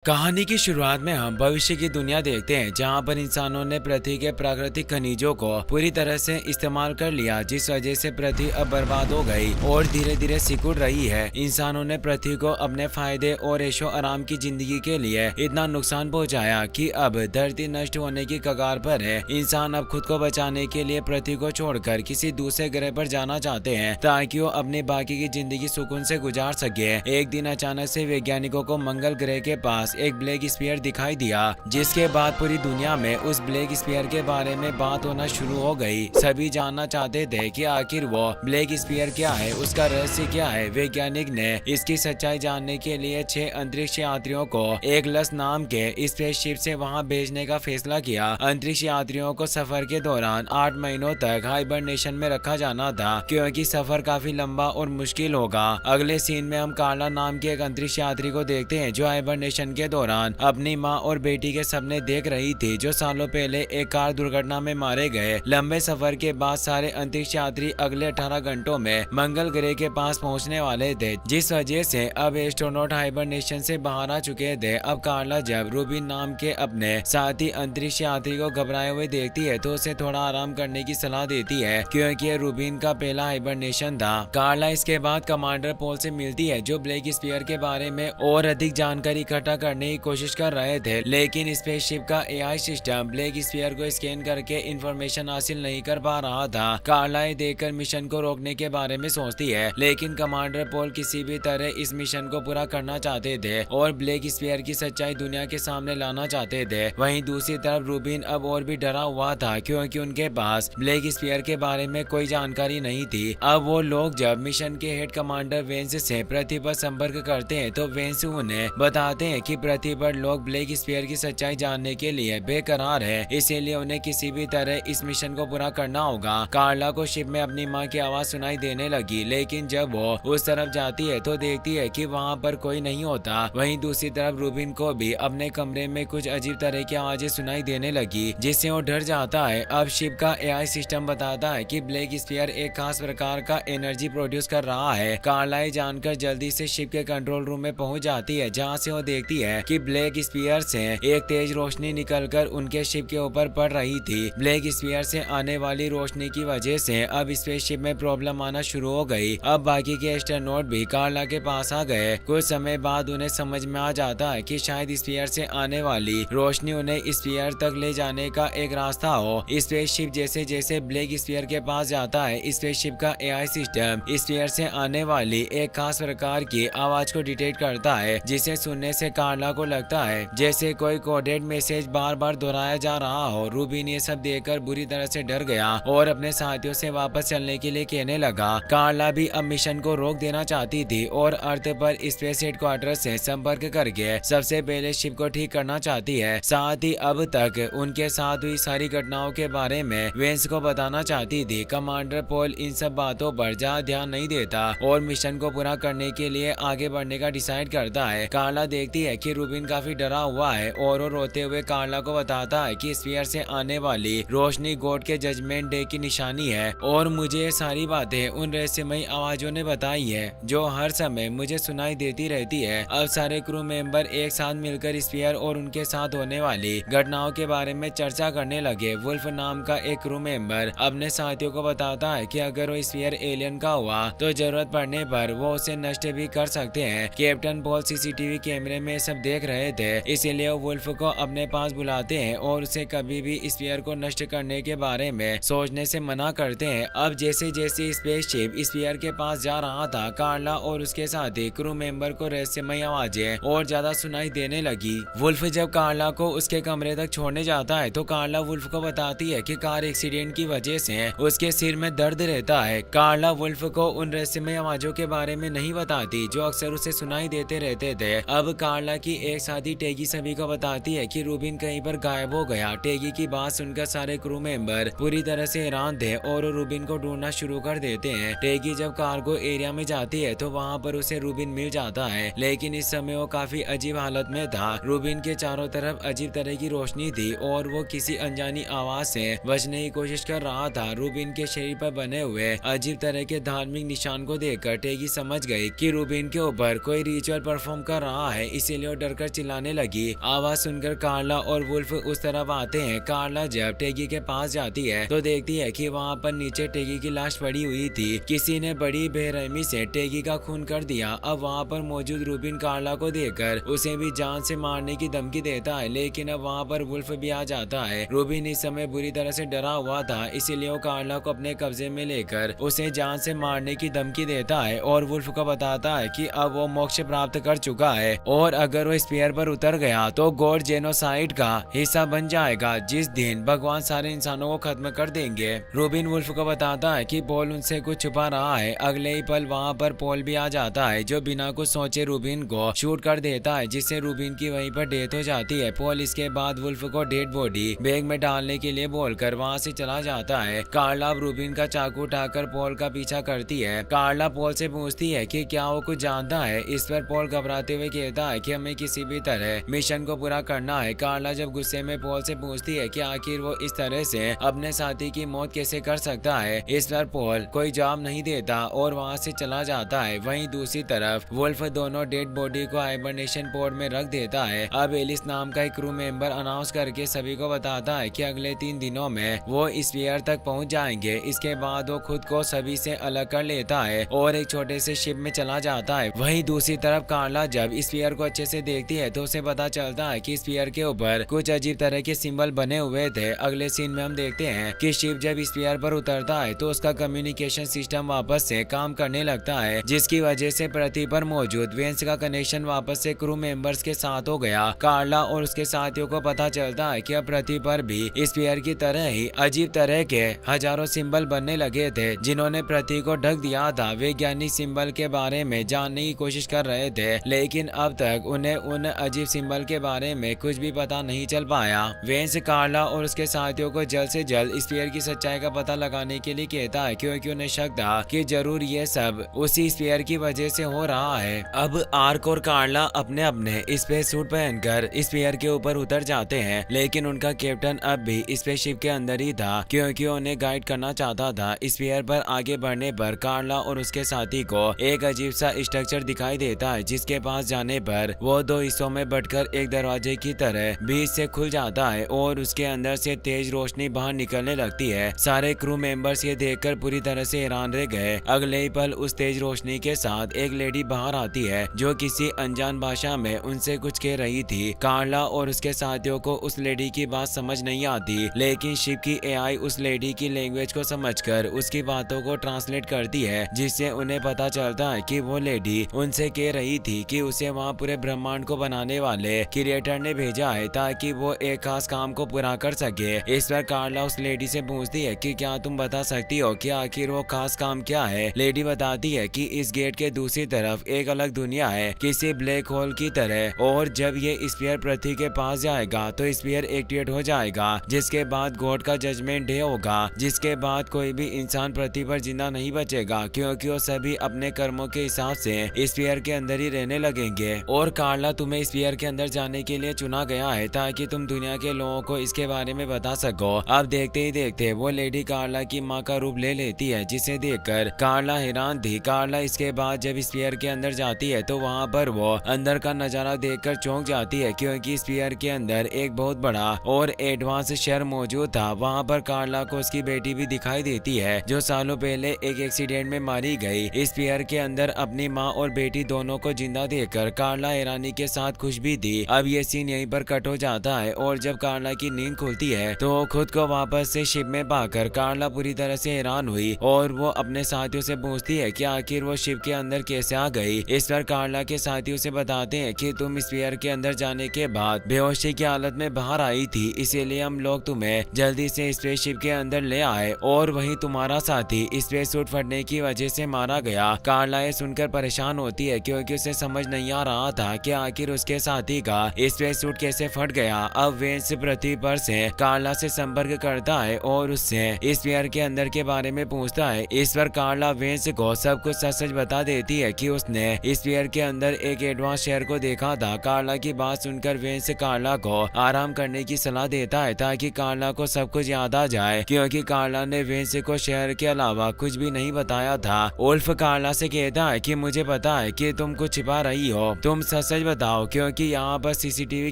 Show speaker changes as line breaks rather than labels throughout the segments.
कहानी की शुरुआत में हम भविष्य की दुनिया देखते हैं, जहां पर इंसानों ने पृथ्वी के प्राकृतिक खनिजों को पूरी तरह से इस्तेमाल कर लिया, जिस वजह से पृथ्वी अब बर्बाद हो गई और धीरे धीरे सिकुड़ रही है। इंसानों ने पृथ्वी को अपने फायदे और ऐशो आराम की जिंदगी के लिए इतना नुकसान पहुंचाया कि अब धरती नष्ट होने की कगार पर है। इंसान अब खुद को बचाने के लिए पृथ्वी को छोड़कर किसी दूसरे ग्रह पर जाना चाहते हैं, ताकि वो अपनी बाकी की जिंदगी सुकून से गुजार सके। एक दिन अचानक से वैज्ञानिकों को मंगल ग्रह के पास एक ब्लैक स्फीयर दिखाई दिया, जिसके बाद पूरी दुनिया में उस ब्लैक स्फीयर के बारे में बात होना शुरू हो गई। सभी जानना चाहते थे कि आखिर वो ब्लैक स्फीयर क्या है, उसका रहस्य क्या है। वैज्ञानिक ने इसकी सच्चाई जानने के लिए 6 अंतरिक्ष यात्रियों को एक लस नाम के स्पेसशिप से वहां भेजने का फैसला किया। अंतरिक्ष यात्रियों को सफर के दौरान 8 महीनों तक हाइबरनेशन में रखा जाना था, क्योंकि सफर काफी लंबा और मुश्किल होगा। अगले सीन में हम कार्ला नाम के एक अंतरिक्ष यात्री को देखते हैं, जो हाइबरनेशन के दौरान अपनी मां और बेटी के सपने देख रही थी, जो सालों पहले एक कार दुर्घटना में मारे गए। लंबे सफर के बाद सारे अंतरिक्ष यात्री अगले 18 घंटों में मंगल ग्रह के पास पहुंचने वाले थे, जिस वजह से अब एस्ट्रोनॉट हाइबरनेशन से बाहर आ चुके थे। अब कार्ला जब रूबिन नाम के अपने साथी अंतरिक्ष यात्री को घबराए हुए देखती है, तो उसे थोड़ा आराम करने की सलाह देती है, क्योंकि ये रूबिन का पहला हाइबरनेशन था। कार्ला इसके बाद कमांडर पॉल से मिलती है, जो ब्लैक स्फीयर के बारे में और अधिक जानकारी इकट्ठा करने की कोशिश कर रहे थे, लेकिन स्पेसशिप का एआई सिस्टम ब्लैक स्फीयर को स्कैन करके इंफॉर्मेशन हासिल नहीं कर पा रहा था। कार्ला देखकर मिशन को रोकने के बारे में सोचती है, लेकिन कमांडर पॉल किसी भी तरह इस मिशन को पूरा करना चाहते थे और ब्लैक स्फीयर की सच्चाई दुनिया के सामने लाना चाहते थे। वहीं दूसरी तरफ रूबिन अब और भी डरा हुआ था, क्योंकि उनके पास ब्लैक स्फीयर के बारे में कोई जानकारी नहीं थी। अब वो लोग जब मिशन के हेड कमांडर वेंस से पृथ्वी पर संपर्क करते हैं, तो वेंस उन्हें बताते हैं कि पृथ्वी पर लोग ब्लैक स्फीयर की सच्चाई जानने के लिए बेकरार है, इसीलिए उन्हें किसी भी तरह इस मिशन को पूरा करना होगा। कार्ला को शिप में अपनी मां की आवाज सुनाई देने लगी, लेकिन जब वो उस तरफ जाती है तो देखती है कि वहां पर कोई नहीं होता। वहीं दूसरी तरफ रूबिन को भी अपने कमरे में कुछ अजीब तरह की आवाजें सुनाई देने लगी, जिससे वो डर जाता है। अब शिप का एआई सिस्टम बताता है कि ब्लैक स्फीयर एक खास प्रकार का एनर्जी प्रोड्यूस कर रहा है। कार्ला जानकर जल्दी से शिप के कंट्रोल रूम में पहुंच जाती है, जहां से वो देखती है कि ब्लैक स्फीयर से एक तेज रोशनी निकलकर उनके शिप के ऊपर पड़ रही थी। ब्लैक स्फीयर से आने वाली रोशनी की वजह से अब स्पेसशिप में प्रॉब्लम आना शुरू हो गई। अब बाकी के एस्ट्रोनॉट भी कार्ला के पास आ गए। कुछ समय बाद उन्हें समझ में आ जाता है कि शायद स्फीयर से आने वाली रोशनी उन्हें स्फीयर तक ले जाने का एक रास्ता हो। स्पेसशिप जैसे जैसे ब्लैक स्फीयर के पास जाता है, स्पेसशिप का एआई सिस्टम स्फीयर से आने वाली एक खास प्रकार की आवाज को डिटेक्ट करता है, जिसे सुनने से कार्ला को लगता है जैसे कोई कोडेड मैसेज बार बार दोहराया जा रहा हो। रूबिन ये सब देखकर बुरी तरह से डर गया और अपने साथियों से वापस चलने के लिए कहने लगा। कार्ला भी अब मिशन को रोक देना चाहती थी और अर्थ पर स्पेस हेडक्वार्टर से संपर्क करके सबसे पहले शिप को ठीक करना चाहती है। साथ ही अब तक उनके साथ हुई सारी घटनाओं के बारे में वेंस को बताना चाहती थी। कमांडर पॉल इन सब बातों पर ज्यादा ध्यान नहीं देता और मिशन को पूरा करने के लिए आगे बढ़ने का डिसाइड करता है। कार्ला देखती है कि रूबिन काफी डरा हुआ है और वो रोते हुए कार्ला को बताता है कि स्फीयर से आने वाली रोशनी गॉड के जजमेंट डे की निशानी है और मुझे ये सारी बातें उन रहस्यमयी आवाजों ने बताई है, जो हर समय मुझे सुनाई देती रहती है। अब सारे क्रू मेंबर एक साथ मिलकर स्फीयर और उनके साथ होने वाली घटनाओं के बारे में चर्चा करने लगे। वुल्फ नाम का एक क्रू मेंबर अपने साथियों को बताता है कि अगर वो स्फीयर एलियन का हुआ तो जरूरत पड़ने पर वो उसे नष्ट भी कर सकते हैं। कैप्टन पॉल सीसीटीवी कैमरे में सब देख रहे थे, इसीलिए वो वुल्फ को अपने पास बुलाते हैं और उसे कभी भी स्फीयर को नष्ट करने के बारे में सोचने से मना करते हैं। अब जैसे जैसे स्पेसशिप स्फीयर के पास जा रहा था, कार्ला और उसके साथी क्रू मेंबर को रहस्यमयी आवाजें और ज्यादा सुनाई देने लगी। वुल्फ जब कार्ला को उसके कमरे तक छोड़ने जाता है, तो कार्ला वुल्फ को बताती है कि कार एक्सीडेंट की वजह से उसके सिर में दर्द रहता है। कार्ला वुल्फ को उन रहस्यमयी आवाजों के बारे में नहीं बताती, जो अक्सर उसे सुनाई देते रहते थे। अब कार्ला की एक साथी टेगी सभी को बताती है कि रूबिन कहीं पर गायब हो गया। टेगी की बात सुनकर सारे क्रू मेंबर पूरी तरह से हैरान थे और रूबिन को ढूंढना शुरू कर देते हैं। टेगी जब कार्गो एरिया में जाती है, तो वहां पर उसे रूबिन मिल जाता है, लेकिन इस समय वो काफी अजीब हालत में था। रूबिन के चारों तरफ अजीब तरह की रोशनी थी और वो किसी अनजानी आवाज से बचने की कोशिश कर रहा था। रूबिन के शरीर पर बने हुए अजीब तरह के धार्मिक निशान को देखकर टेगी समझ गई कि रूबिन के ऊपर कोई रिचुअल परफॉर्म कर रहा है, इसीलिए और डरकर चिल्लाने लगी। आवाज सुनकर कार्ला और वुल्फ उस तरफ आते हैं। कार्ला जब टेगी के पास जाती है तो देखती है कि वहाँ पर नीचे टेगी की लाश पड़ी हुई थी। किसी ने बड़ी बेरहमी से टेगी का खून कर दिया। अब वहाँ पर मौजूद रूबिन कार्ला को देखकर उसे भी जान से मारने की धमकी देता है, लेकिन अब वहाँ पर वुल्फ भी आ जाता है। रूबिन इस समय बुरी तरह से डरा हुआ था, इसीलिए वो कार्ला को अपने कब्जे में लेकर उसे जान से मारने की धमकी देता है और वुल्फ को बताता है कि अब वो मोक्ष प्राप्त कर चुका है और अगर वो स्पीयर पर उतर गया तो गॉड जेनोसाइड का हिस्सा बन जाएगा, जिस दिन भगवान सारे इंसानों को खत्म कर देंगे। रूबिन वुल्फ को बताता है कि पॉल उनसे कुछ छुपा रहा है। अगले ही पल वहाँ पर पॉल भी आ जाता है, जो बिना कुछ सोचे रूबिन को शूट कर देता है, जिससे रूबिन की वहीं पर डेथ हो जाती है। पॉल इसके बाद वुल्फ को डेड बॉडी बैग में डालने के लिए बोलकर वहाँ से चला जाता है। कार्ला रूबिन का चाकू उठाकर पॉल का पीछा करती है। कार्ला पॉल से पूछती है कि क्या वो कुछ जानता है। इस पर पॉल घबराते हुए कहता है कि हमें किसी भी तरह मिशन को पूरा करना है। कार्ला जब गुस्से में पॉल से पूछती है कि आखिर वो इस तरह से अपने साथी की मौत कैसे कर सकता है। इस पर पॉल कोई जवाब नहीं देता और वहाँ से चला जाता है। वहीं दूसरी तरफ वुल्फ दोनों डेड बॉडी को हाइबरनेशन पोर्ट में रख देता है। अब एलिस नाम का एक क्रू मेंबर अनाउंस करके सभी को बताता है कि अगले 3 दिनों में वो स्फीयर तक पहुंच जाएंगे। इसके बाद वो खुद को सभी से अलग कर लेता है और एक छोटे से शिप में चला जाता है। वहीं दूसरी तरफ कार्ला जब स्फीयर को अच्छे से देखती है तो उसे पता चलता है कि स्फीयर के ऊपर कुछ अजीब तरह के सिंबल बने हुए थे। अगले सीन में हम देखते हैं कि शिप जब स्फीयर पर उतरता है तो उसका कम्युनिकेशन सिस्टम वापस से काम करने लगता है, जिसकी वजह से पृथ्वी पर मौजूद वेंस का कनेक्शन वापस से क्रू मेंबर्स के साथ हो गया। कार्ला और उसके साथियों को पता चलता है कि अब पृथ्वी पर भी स्फीयर की तरह ही अजीब तरह के हजारों सिंबल बनने लगे थे, जिन्होंने पृथ्वी को ढक दिया था। वैज्ञानिक सिंबल के बारे में जानने की कोशिश कर रहे थे, लेकिन अब तक उन्हें उन अजीब सिंबल के बारे में कुछ भी पता नहीं चल पाया। वेंस कार्ला और उसके साथियों को जल्द से जल्द स्फीयर की सच्चाई का पता लगाने के लिए कहता है, क्योंकि उन्हें शक था कि जरूर ये सब उसी स्फीयर की वजह से हो रहा है। अब आर्क और कार्ला अपने अपने स्पेस सूट पहनकर स्फीयर के ऊपर उतर जाते हैं, लेकिन उनका कैप्टन अब भी स्पेसशिप के अंदर ही था, क्योंकि उन्हें गाइड करना चाहता था। स्फीयर पर आगे बढ़ने पर कार्ला और उसके साथी को एक अजीब सा स्ट्रक्चर दिखाई देता है, जिसके पास जाने पर वो 2 हिस्सों में बंटकर एक दरवाजे की तरह बीच से खुल जाता है और उसके अंदर से तेज रोशनी बाहर निकलने लगती है। सारे क्रू मेंबर्स ये देखकर पूरी तरह से हैरान रह गए। अगले ही पल उस तेज रोशनी के साथ एक लेडी बाहर आती है, जो किसी अनजान भाषा में उनसे कुछ कह रही थी। कार्ला और उसके साथियों को उस लेडी की बात समझ नहीं आती, लेकिन शिप की एआई उस लेडी की लैंग्वेज को समझकर उसकी बातों को ट्रांसलेट करती है, जिससे उन्हें पता चलता है कि वो लेडी उनसे कह रही थी कि उसे वहाँ पूरे ब्रह्मांड को बनाने वाले क्रिएटर ने भेजा है ताकि वो एक खास काम को पूरा कर सके। इस पर कार्ला उस लेडी से पूछती है कि क्या तुम बता सकती हो कि आखिर वो खास काम क्या है। लेडी बताती है कि इस गेट के दूसरी तरफ एक अलग दुनिया है, किसी ब्लैक होल की तरह, और जब ये स्फीयर पृथ्वी के पास जाएगा तो स्फीयर एक्टिवेट हो जाएगा, जिसके बाद गॉड का जजमेंट डे होगा, जिसके बाद कोई भी इंसान पृथ्वी पर जिंदा नहीं बचेगा, क्योंकि वो सभी अपने कर्मों के हिसाब से स्फीयर के अंदर ही रहने लगेंगे। और कार्ला, तुम्हें स्फीयर के अंदर जाने के लिए चुना गया है ताकि तुम दुनिया के लोगों को इसके बारे में बता सको। अब देखते ही देखते वो लेडी कार्ला की माँ का रूप ले लेती है, जिसे देखकर कार्ला हैरान थी। कार्ला इसके बाद जब स्फीयर के अंदर जाती है तो वहाँ पर वो अंदर का नजारा देखकर चौंक जाती है, क्योंकि स्फीयर के अंदर एक बहुत बड़ा और एडवांस शहर मौजूद था। वहाँ पर कार्ला को उसकी बेटी भी दिखाई देती है, जो सालों पहले एक एक्सीडेंट में मारी गई। स्फीयर के अंदर अपनी माँ और बेटी दोनों को जिंदा देखकर कार्ला हैरानी के साथ खुश भी थी। अब ये सीन यहीं पर कट हो जाता है और जब कार्ला की नींद खुलती है तो खुद को वापस से शिप में पाकर कार्ला पूरी तरह से हैरान हुई और वो अपने साथियों से पूछती है कि आखिर वो शिप के अंदर कैसे आ गई। इस पर कार्ला के साथियों से बताते हैं कि तुम स्फीयर के अंदर जाने के बाद बेहोशी की हालत में बाहर आई थी, इसीलिए हम लोग तुम्हें जल्दी से स्पेसशिप के अंदर ले आए और वहीं तुम्हारा साथी स्पेस सूट फटने की वजह से मारा गया। कार्ला ये सुनकर परेशान होती है, क्योंकि उसे समझ नहीं आ रहा था कि आखिर उसके साथी का स्पेस सूट कैसे फट गया। अब वेंस पृथ्वी पर से कार्ला से संपर्क करता है और उससे स्फीयर के अंदर के बारे में पूछता है। इस पर कार्ला वेंस को सब कुछ सच सच बता देती है कि उसने स्फीयर के अंदर एक एडवांस शहर को देखा था। कार्ला की बात सुनकर वेंस कार्ला को आराम करने की सलाह देता है ताकि कार्ला को सब कुछ याद आ जाए, क्योंकि कार्ला ने वेंस को शहर के अलावा कुछ भी नहीं बताया था। उल्फ कार्ला से कहता है कि मुझे पता है कि तुम कुछ छिपा रही हो, तुम सच सच सच बताओ, क्योंकि यहाँ पर सीसीटीवी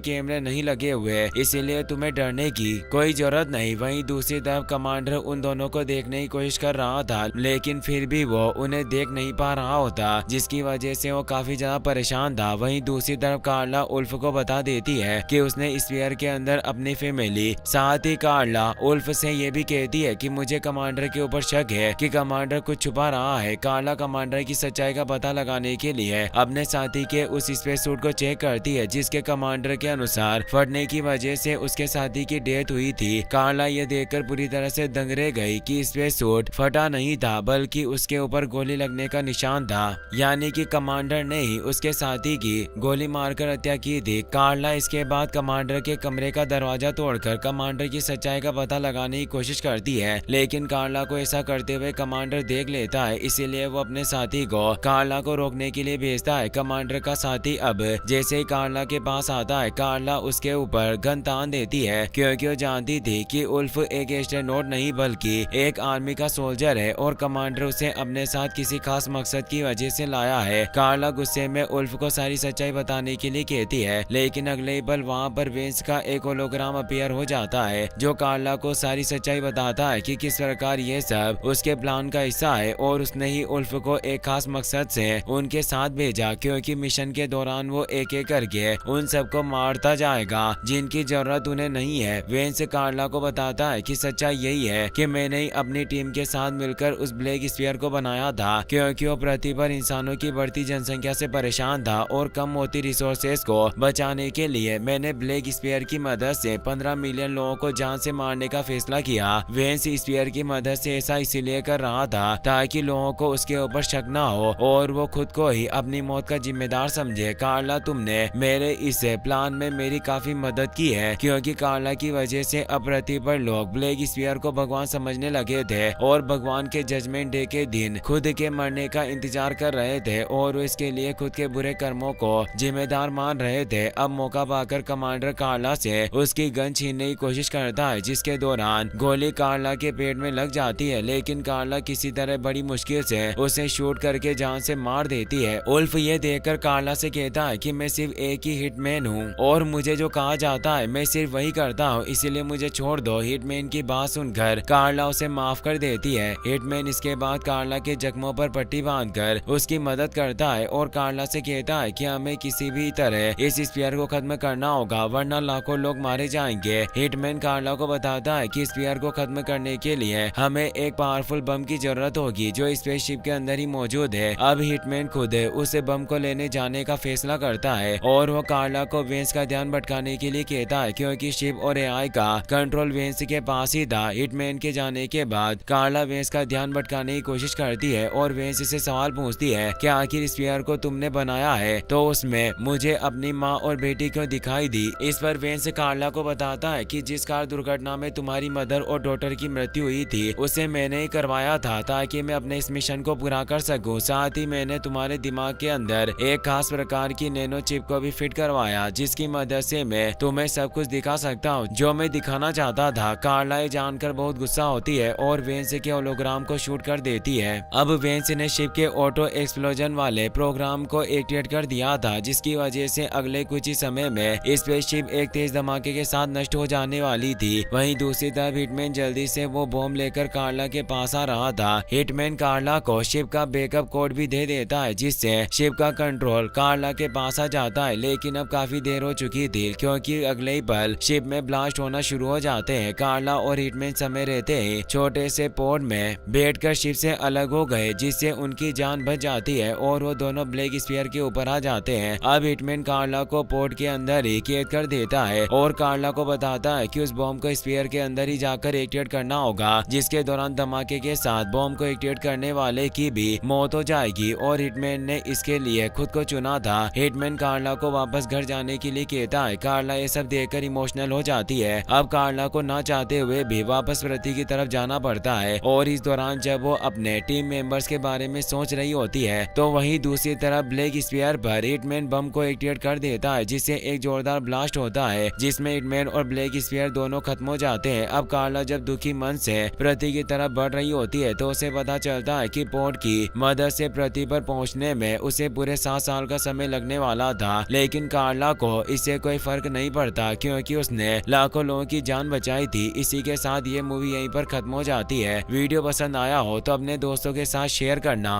कैमरे नहीं लगे हुए, इसीलिए तुम्हें डरने की कोई जरूरत नहीं। वहीं दूसरी तरफ कमांडर उन दोनों को देखने की कोशिश कर रहा था, लेकिन फिर भी वो उन्हें देख नहीं पा रहा होता, जिसकी वजह से वो काफी ज्यादा परेशान था। वहीं दूसरी तरफ कार्ला उल्फ को बता देती है कि उसने स्फीयर के अंदर अपनी फैमिली, साथ ही कार्ला उल्फ से ये भी कहती है कि मुझे कमांडर के ऊपर शक है कि कमांडर कुछ छुपा रहा है। कार्ला कमांडर की सच्चाई का पता लगाने के लिए अपने साथी के उस स्पेस सूट को चेक करती है, जिसके कमांडर के अनुसार फटने की वजह से उसके साथी की डेथ हुई थी। कार्ला ये देखकर पूरी तरह से दंग रह गई कि स्पेस सूट फटा नहीं था, बल्कि उसके ऊपर गोली लगने का निशान था, यानी कि कमांडर ने ही उसके साथी की गोली मारकर हत्या की थी। कार्ला इसके बाद कमांडर के कमरे का दरवाजा तोड़कर कमांडर की सच्चाई का पता लगाने की कोशिश करती है, लेकिन कार्ला को ऐसा करते हुए कमांडर देख लेता है, इसीलिए वो अपने साथी को कार्ला को रोकने के लिए भेजता है। कमांडर का साथी अब जैसे ही कार्ला के पास आता है, कार्ला उसके ऊपर गन तान देती है, क्योंकि वो जानती थी कि उल्फ एक एस्ट्रोनॉट नहीं बल्कि एक आर्मी का सोल्जर है और कमांडर उसे अपने साथ किसी खास मकसद की वजह से लाया है। कार्ला गुस्से में उल्फ को सारी सच्चाई बताने के लिए कहती है, लेकिन अगले ही पल वहाँ पर वेंस का एक होलोग्राम अपीयर हो जाता है, जो कार्ला को सारी सच्चाई बताता है कि किस प्रकार ये सब उसके प्लान का हिस्सा है और उसने ही उल्फ को एक खास मकसद से उनके साथ भेजा, क्योंकि मिशन के दौरान वो एक एक करके उन सबको मारता जाएगा जिनकी जरूरत उन्हें नहीं है। वेंस कार्ला को बताता है कि सच्चाई यही है कि मैंने ही अपनी टीम के साथ मिलकर उस ब्लैक स्फीयर को बनाया था, क्योंकि वो पृथ्वी पर इंसानों की बढ़ती जनसंख्या से परेशान था और कम होती रिसोर्सेज को बचाने के लिए मैंने ब्लैक स्फीयर की मदद से 15 मिलियन लोगों को जान से मारने का फैसला किया। वेंस स्फीयर की मदद से ऐसा इसलिए कर रहा था ताकि लोगों को उसके ऊपर शक न हो और वो खुद को ही अपनी मौत का जिम्मेदार समझे। कार्ला, तुमने मेरे इस प्लान में मेरी काफी मदद की है, क्योंकि कार्ला की वजह से अब पृथ्वी पर लोग ब्लैक स्फीयर को भगवान समझने लगे थे और भगवान के जजमेंट डे के दिन खुद के मरने का इंतजार कर रहे थे और वो इसके लिए खुद के बुरे कर्मों को जिम्मेदार मान रहे थे। अब मौका पाकर कमांडर कार्ला से उसकी गन छीनने की कोशिश करता है, जिसके दौरान गोली कार्ला के पेट में लग जाती है, लेकिन कार्ला किसी तरह बड़ी मुश्किल से उसे शूट करके जान से मार देती है। उल्फ ये देखकर कार्ला से कहता है कि मैं सिर्फ एक ही हिटमैन हूँ और मुझे जो कहा जाता है मैं सिर्फ वही करता हूँ, इसीलिए मुझे छोड़ दो। हिटमैन की बात सुनकर कार्ला उसे माफ कर देती है। हिटमैन इसके बाद कार्ला के जख्मों पर पट्टी बांधकर उसकी मदद करता है और कार्ला से कहता है कि हमें किसी भी तरह इस स्फीयर को खत्म करना होगा, वरना लाखों लोग मारे जाएंगे। हिटमैन कार्ला को बताता है कि स्फीयर को खत्म करने के लिए हमें एक पावरफुल बम की जरूरत होगी जो स्पेसशिप के अंदर ही मौजूद है। अब हिटमैन खुद उस बम को लेने जाने का फैसला करता है और वो कार्ला को वेंस का ध्यान भटकाने के लिए कहता है, क्योंकि शिप और एआई का कंट्रोल वेंस के पास ही था। हिटमैन के जाने के बाद कार्ला वेंस का ध्यान भटकाने की कोशिश करती है और वेंस से सवाल पूछती है कि आखिर स्फीयर को तुमने बनाया है तो उसमें मुझे अपनी माँ और बेटी क्यों दिखाई दी। इस पर वेंस कार्ला को बताता है कि जिस कार दुर्घटना में तुम्हारी मदर और डॉटर की मृत्यु हुई थी उसे मैंने ही करवाया था ताकि मैं अपने इस मिशन को पूरा कर सकूं। साथ ही मैंने तुम्हारे दिमाग के अंदर एक खास प्रकार की नैनो चिप को भी फिट करवाया, जिसकी मदद से मैं तुम्हें सब कुछ दिखा सकता हूँ जो मैं दिखाना चाहता था। कार्ला ये जानकर बहुत गुस्सा होती है और वेंस के होलोग्राम को शूट कर देती है। अब वेंस ने शिप के ऑटो एक्सप्लोजन वाले प्रोग्राम को एक्टिवेट कर दिया था, जिसकी वजह से अगले कुछ ही समय में स्पेसशिप एक तेज धमाके के साथ नष्ट हो जाने वाली थी। वहीं दूसरी तरफ हिटमैन जल्दी से वो बॉम्ब लेकर कार्ला के पास आ रहा था। हिटमैन कार्ला को शिप का बैकअप कोड भी दे देता है, जिससे शिप का कंट्रोल कार्ला के पास आ जाता है, लेकिन अब काफी देर हो चुकी थी क्योंकि अगले ही पल शिप में ब्लास्ट होना शुरू हो जाते हैं। कार्ला और हिटमैन समय रहते ही छोटे से पोर्ट में बैठकर शिप से अलग हो गए, जिससे उनकी जान बच जाती है और वो दोनों ब्लैक स्फीयर के ऊपर आ जाते हैं। अब हिटमैन कार्ला को पोर्ट के अंदर ही कैद कर देता है और कार्ला को बताता है कि उस बॉम्ब को स्फीयर के अंदर ही जाकर एक्टिवेट करना होगा, जिसके दौरान धमाके के साथ बॉम्ब को एक्टिवेट करने वाले की भी मौत हो जाएगी और हिटमैन ने इसके लिए खुद को चुना था। हिटमैन कार्ला को वापस घर जाने के लिए कहता है। कार्ला ये सब देखकर इमोशनल हो जाती है। अब कार्ला को ना चाहते हुए भी वापस पृथ्वी की तरफ जाना पड़ता है और इस दौरान जब वो अपने टीम मेंबर्स के बारे में सोच रही होती है तो वहीं दूसरी तरफ ब्लैक स्फीयर पर हिटमैन बम को एक्टिवेट कर देता है, जिससे एक जोरदार ब्लास्ट होता है जिसमें हिटमैन और ब्लैक स्फीयर दोनों खत्म हो जाते हैं। अब कार्ला जब दुखी मन से पृथ्वी की तरफ बढ़ रही होती है तो उसे पता चलता है कि पोर्ट की मदद से पृथ्वी पर पहुंचने में उसे पूरे 7 साल का समय लगने जाने वाला था, लेकिन कार्ला को इससे कोई फर्क नहीं पड़ता क्योंकि उसने लाखों लोगों की जान बचाई थी। इसी के साथ ये मूवी यहीं पर खत्म हो जाती है। वीडियो पसंद आया हो तो अपने दोस्तों के साथ शेयर करना।